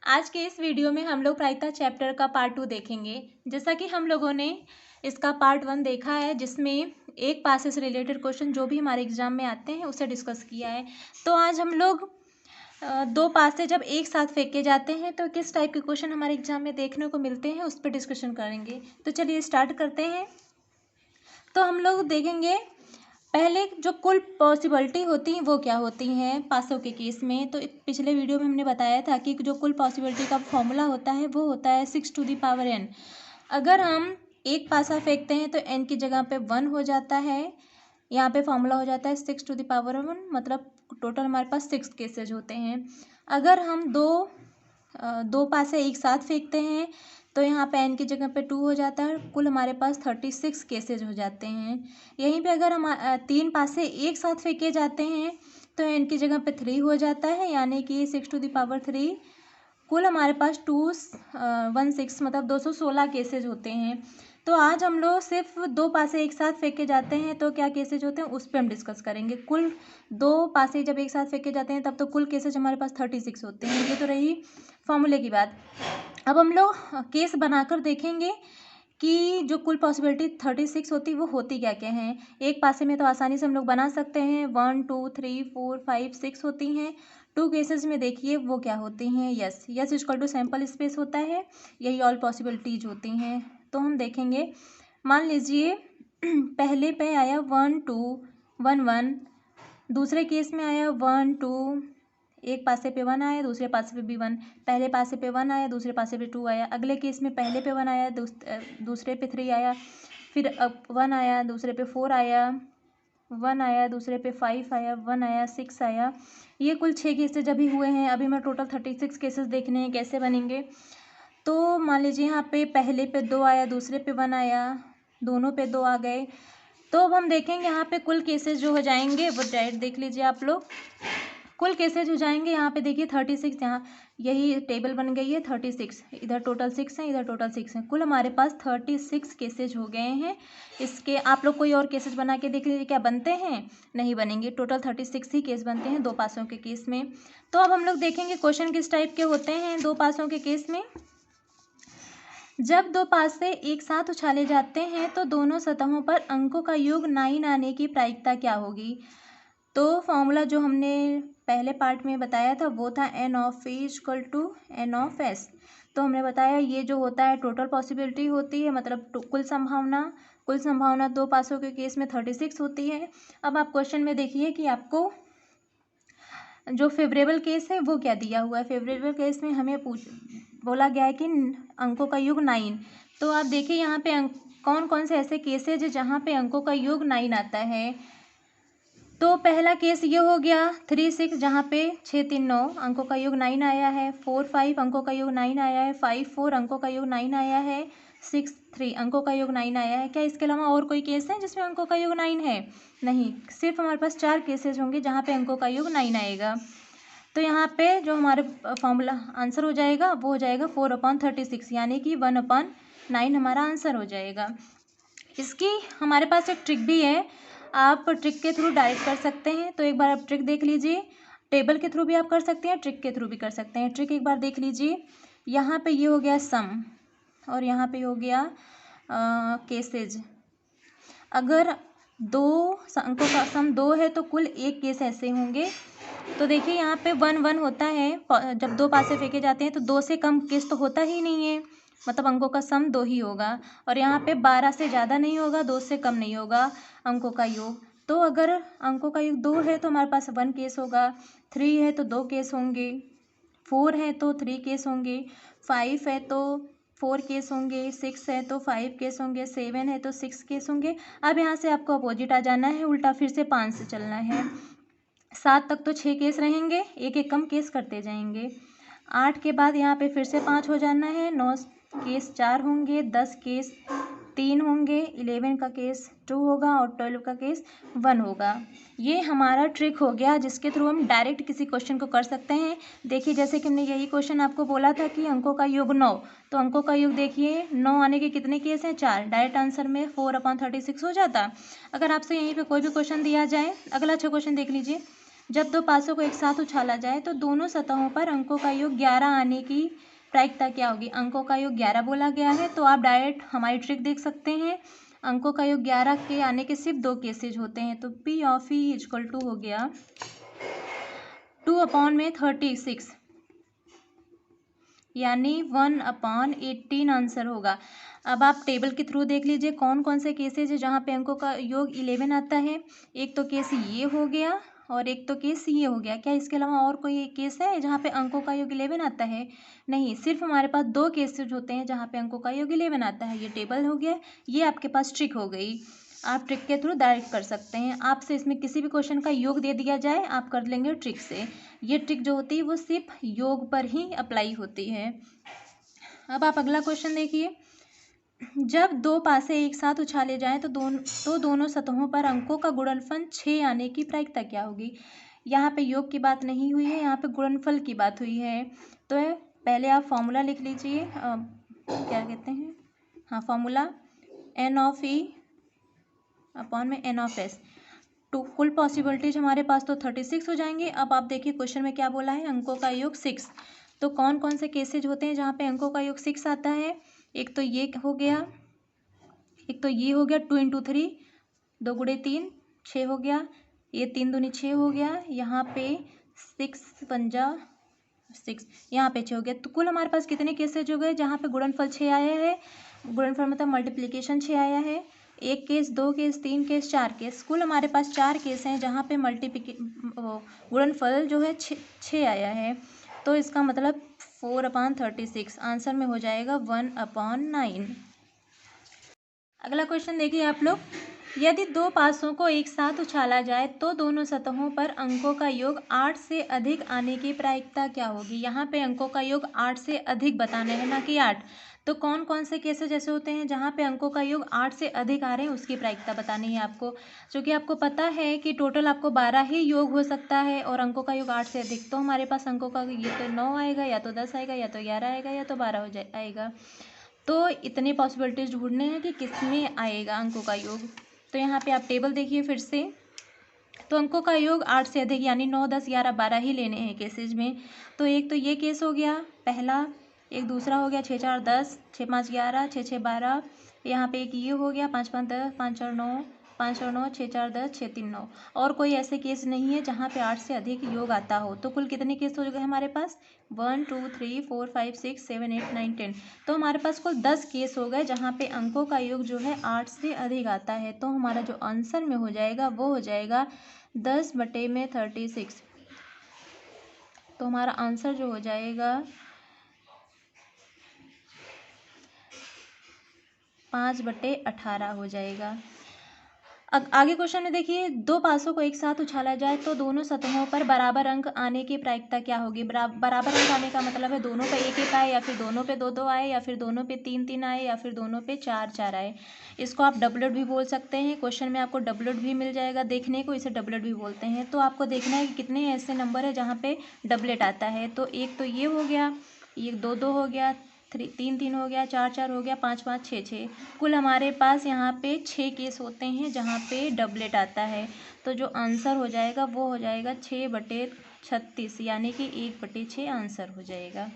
आज के इस वीडियो में हम लोग प्रायिकता चैप्टर का पार्ट 2 देखेंगे। जैसा कि हम लोगों ने इसका पार्ट 1 देखा है, जिसमें एक पासे से रिलेटेड क्वेश्चन जो भी हमारे एग्जाम में आते हैं उसे डिस्कस किया है। तो आज हम लोग दो पासे जब एक साथ फेंके जाते हैं तो किस टाइप के क्वेश्चन हमारे एग्जाम में देखने को मिलते हैं उस पर डिस्कशन करेंगे। तो चलिए स्टार्ट करते हैं। तो हम लोग देखेंगे पहले जो कुल पॉसिबिलिटी होती हैं वो क्या होती हैं पासों के केस में। तो पिछले वीडियो में हमने बताया था कि जो कुल पॉसिबिलिटी का फॉर्मूला होता है वो होता है 6⁴n। अगर हम एक पासा फेंकते हैं तो n की जगह पे 1 हो जाता है। यहाँ पे फॉर्मूला हो जाता है 6⁴1, मतलब टोटल हमारे पास 6 केसेज होते हैं। अगर हम दो पासे एक साथ फेंकते हैं तो यहाँ पे n की जगह पे 2 हो जाता है। कुल हमारे पास 36 केसेज हो जाते हैं। यहीं पे अगर हम 3 पासे एक साथ फेंके जाते हैं तो n की जगह पे 3 हो जाता है, यानी कि 6⁴। कुल हमारे पास 216 मतलब 216 केसेज होते हैं। तो आज हम लोग सिर्फ दो पासे एक साथ फेंके जाते हैं तो क्या केसेज होते हैं उस पर हम डिस्कस करेंगे। कुल दो पासे जब एक साथ फेंके जाते हैं तब तो कुल केसेज हमारे पास 36 होते हैं। ये तो रही फॉर्मूले की बात। अब हम लोग केस बनाकर देखेंगे कि जो कुल पॉसिबिलिटी 36 होती वो होती क्या क्या हैं। एक पासे में तो आसानी से हम लोग बना सकते हैं, 1 2 3 4 5 6 होती हैं। 2 केसेस में देखिए वो क्या होती हैं, S equal to sample space होता है, यही ऑल पॉसिबिलिटीज होती हैं। तो हम देखेंगे, मान लीजिए पहले पे आया 1 2 1 1, दूसरे केस में आया 1 2, एक पासे पे 1 आया, दूसरे पासे पे भी 1, पहले पासे पे 1 आया, दूसरे पासे पे 2 आया। अगले केस में पहले पे 1 आया, दूसरे पे 3 आया, फिर अब 1 आया, दूसरे पे 4 आया, 1 आया, दूसरे पे 5 आया, 1 आया, 6 आया। ये कुल 6 केसेज अभी हुए हैं। अभी मैं टोटल 36 केसेस देखने हैं कैसे बनेंगे। तो मान लीजिए यहाँ पे पहले पे 2 आया, दूसरे पे 1 आया, दोनों पे 2 आ गए। तो अब हम देखेंगे यहाँ पे कुल केसेज जो हो जाएंगे वो डायरेक्ट देख लीजिए आप लोग। कुल केसेज हो जाएंगे यहाँ पे देखिए 36, यहाँ यही टेबल बन गई है 36, इधर टोटल 6 हैं, इधर टोटल 6 हैं। कुल हमारे पास 36 केसेज हो गए हैं। इसके आप लोग कोई और केसेज बना के देख लीजिए क्या बनते हैं, नहीं बनेंगे। टोटल 36 ही केस बनते हैं दो पासों के केस में। तो अब हम लोग देखेंगे क्वेश्चन किस टाइप के होते हैं दो पासों के केस में। जब दो पासे एक साथ उछाले जाते हैं तो दोनों सतहों पर अंकों का योग 9 आने की प्रायिकता क्या होगी। तो फॉर्मूला जो हमने पहले पार्ट में बताया था वो था n of A equal to n of S. तो हमने बताया ये जो होता है टोटल पॉसिबिलिटी होती है, मतलब कुल संभावना दो पासों के केस में 36 होती है। अब आप क्वेश्चन में देखिए कि आपको जो फेवरेबल केस है वो क्या दिया हुआ है। फेवरेबल केस में हमें बोला गया है कि अंकों का योग 9। तो आप देखिए यहाँ पे कौन कौन से ऐसे केस है जहाँ पे अंकों का योग 9 आता है। तो पहला केस ये हो गया 3 6, जहाँ पे 6 3 9 अंकों का योग 9 आया है। 4 5 अंकों का योग 9 आया है। 5 4 अंकों का योग 9 आया है। 6 3 अंकों का योग 9 आया है। क्या इसके अलावा और कोई केस है जिसमें अंकों का योग 9 है? नहीं, सिर्फ हमारे पास 4 केसेज होंगे जहाँ पे अंकों का योग 9 आएगा। तो यहाँ पे जो हमारे फॉर्मूला आंसर हो जाएगा वो हो जाएगा 4/36, यानी कि 1/9 हमारा आंसर हो जाएगा। इसकी हमारे पास एक ट्रिक भी है, आप ट्रिक के थ्रू डायरेक्ट कर सकते हैं। तो एक बार आप ट्रिक देख लीजिए। टेबल के थ्रू भी आप कर सकते हैं, ट्रिक के थ्रू भी कर सकते हैं। ट्रिक एक बार देख लीजिए। यहाँ पे ये हो गया सम और यहाँ पे हो गया केसेज। अगर दो अंकों का सम 2 है तो कुल 1 केस ऐसे होंगे। तो देखिए यहाँ पे 1 1 होता है, जब दो पासे फेंके जाते हैं तो 2 से कम केस तो होता ही नहीं है, मतलब अंकों का सम 2 ही होगा। और यहाँ पे 12 से ज़्यादा नहीं होगा, 2 से कम नहीं होगा अंकों का योग। तो अगर अंकों का योग 2 है तो हमारे पास 1 केस होगा, 3 है तो 2 केस होंगे, 4 है तो 3 केस होंगे, 5 है तो 4 केस होंगे, 6 है तो 5 केस होंगे, 7 है तो 6 केस होंगे। अब यहाँ से आपको अपोजिट आ जाना है, उल्टा फिर से 5 से चलना है। 7 तक तो 6 केस रहेंगे, एक एक कम केस करते जाएंगे। 8 के बाद यहाँ पे फिर से 5 हो जाना है, 9 केस 4 होंगे, 10 केस 3 होंगे, 11 का केस 2 होगा और 12 का केस 1 होगा। ये हमारा ट्रिक हो गया जिसके थ्रू हम डायरेक्ट किसी क्वेश्चन को कर सकते हैं। देखिए जैसे कि हमने यही क्वेश्चन आपको बोला था कि अंकों का योग 9, तो अंकों का योग देखिए 9 आने के कितने केस हैं, 4। डायरेक्ट आंसर में 4/36 हो जाता। अगर आपसे यहीं पे कोई भी क्वेश्चन दिया जाए, अगला अच्छा क्वेश्चन देख लीजिए। जब दो पासों को एक साथ उछाला जाए तो दोनों सतहों पर अंकों का योग 11 आने की प्रायिकता क्या होगी। अंकों का योग 11 बोला गया है, तो आप डायरेक्ट हमारी ट्रिक देख सकते हैं। अंकों का योग 11 के आने के सिर्फ दो केसेज होते हैं, तो P of E equal to हो गया 2/36, यानी 1/18 आंसर होगा। अब आप टेबल के थ्रू देख लीजिए कौन कौन से केसेज है जहाँ पे अंकों का योग 11 आता है। एक तो केस ये हो गया और एक तो केस ये हो गया। क्या इसके अलावा और कोई केस है जहाँ पे अंकों का योग 11 आता है? नहीं, सिर्फ हमारे पास दो केसेज होते हैं जहाँ पे अंकों का योग 11 आता है। ये टेबल हो गया, ये आपके पास ट्रिक हो गई। आप ट्रिक के थ्रू डायरेक्ट कर सकते हैं। आपसे इसमें किसी भी क्वेश्चन का योग दे दिया जाए, आप कर लेंगे ट्रिक से। ये ट्रिक जो होती है वो सिर्फ योग पर ही अप्लाई होती है। अब आप अगला क्वेश्चन देखिए। जब दो पासे एक साथ उछाले जाएं तो दोनों सतहों पर अंकों का गुणनफल 6 आने की प्रायिकता क्या होगी। यहाँ पे योग की बात नहीं हुई है, यहाँ पे गुणनफल की बात हुई है। तो पहले आप फॉर्मूला लिख लीजिए, क्या कहते हैं, हाँ formula n of E upon में n ऑफ S। तो कुल पॉसिबिलिटीज हमारे पास तो 36 हो जाएंगे। अब आप देखिए क्वेश्चन में क्या बोला है, अंकों का योग 6। तो कौन कौन से केसेज होते हैं जहाँ पे अंकों का योग 6 आता है। एक तो ये हो गया, एक तो ये हो गया 2 × 3, 2 × 3 6 हो गया, ये 3 दूनी 6 हो गया, यहाँ पे 6 पंजा 6, यहाँ पे 6 हो गया। तो कुल हमारे पास कितने केसेज हो गए जहाँ पे गुणनफल 6 आया है। गुणनफल मतलब मल्टीप्लिकेशन 6 आया है। एक केस, दो केस, तीन केस, चार केस, कुल हमारे पास 4 केस हैं जहाँ पे गुणनफल जो है 6 आया है। तो इसका मतलब 4/36 आंसर में हो जाएगा 1/9। अगला क्वेश्चन देखिए आप लोग। यदि दो पासों को एक साथ उछाला जाए तो दोनों सतहों पर अंकों का योग 8 से अधिक आने की प्रायिकता क्या होगी। यहाँ पे अंकों का योग 8 से अधिक बताना है, ना कि 8। तो कौन कौन से केसेज ऐसे होते हैं जहाँ पे अंकों का योग 8 से अधिक आ रहे हैं, उसकी प्रायिकता बतानी है आपको। क्योंकि आपको पता है कि टोटल आपको 12 ही योग हो सकता है और अंकों का योग 8 से अधिक। तो हमारे पास अंकों का ये तो 9 आएगा, या तो 10 आएगा, या तो 11 आएगा, या तो 12 आएगा। तो इतनी पॉसिबिलिटीज ढूंढने हैं कि किस में आएगा अंकों का योग। तो यहाँ पे आप टेबल देखिए फिर से। तो अंकों का योग 8 से अधिक यानी 9, 10, 11, 12 ही लेने हैं केसेज में। तो एक तो ये केस हो गया पहला, एक दूसरा हो गया 6, 4, 10, 6, 5, 11, 6, 6, 12। यहाँ पे एक ये हो गया 5, 5, 10, 5 और 9, 5 और 9, 6, 4, 10, 6, 3, 9। और कोई ऐसे केस नहीं है जहाँ पे 8 से अधिक योग आता हो। तो कुल कितने केस हो गए हमारे पास, 1, 2, 3, 4, 5, 6, 7, 8, 9, 10। तो हमारे पास कुल 10 केस हो गए जहाँ पे अंकों का योग जो है 8 से अधिक आता है। तो हमारा जो आंसर में हो जाएगा वो हो जाएगा 10/36। तो हमारा आंसर जो हो जाएगा 5/18 हो जाएगा। आगे क्वेश्चन में देखिए, दो पासों को एक साथ उछाला जाए तो दोनों सतहों पर बराबर अंक आने की प्रायिकता क्या होगी। बराबर अंक आने का मतलब है दोनों पे 1-1 आए, या फिर दोनों पे 2-2 आए, या फिर दोनों पे 3-3 आए, या फिर दोनों पे 4-4 आए। इसको आप डबलेट भी बोल सकते हैं। क्वेश्चन में आपको डबलेट भी मिल जाएगा देखने को, इसे डबलेट भी बोलते हैं। तो आपको देखना है कि कितने ऐसे नंबर है जहाँ पे डबलेट आता है। तो एक तो ये हो गया, ये 2-2 हो गया, 3-3 हो गया, 4-4 हो गया, 5-5, 6-6। कुल हमारे पास यहाँ पे 6 केस होते हैं जहाँ पे डबलेट आता है। तो जो आंसर हो जाएगा वो हो जाएगा 6/36, यानी कि 1/6 आंसर हो जाएगा।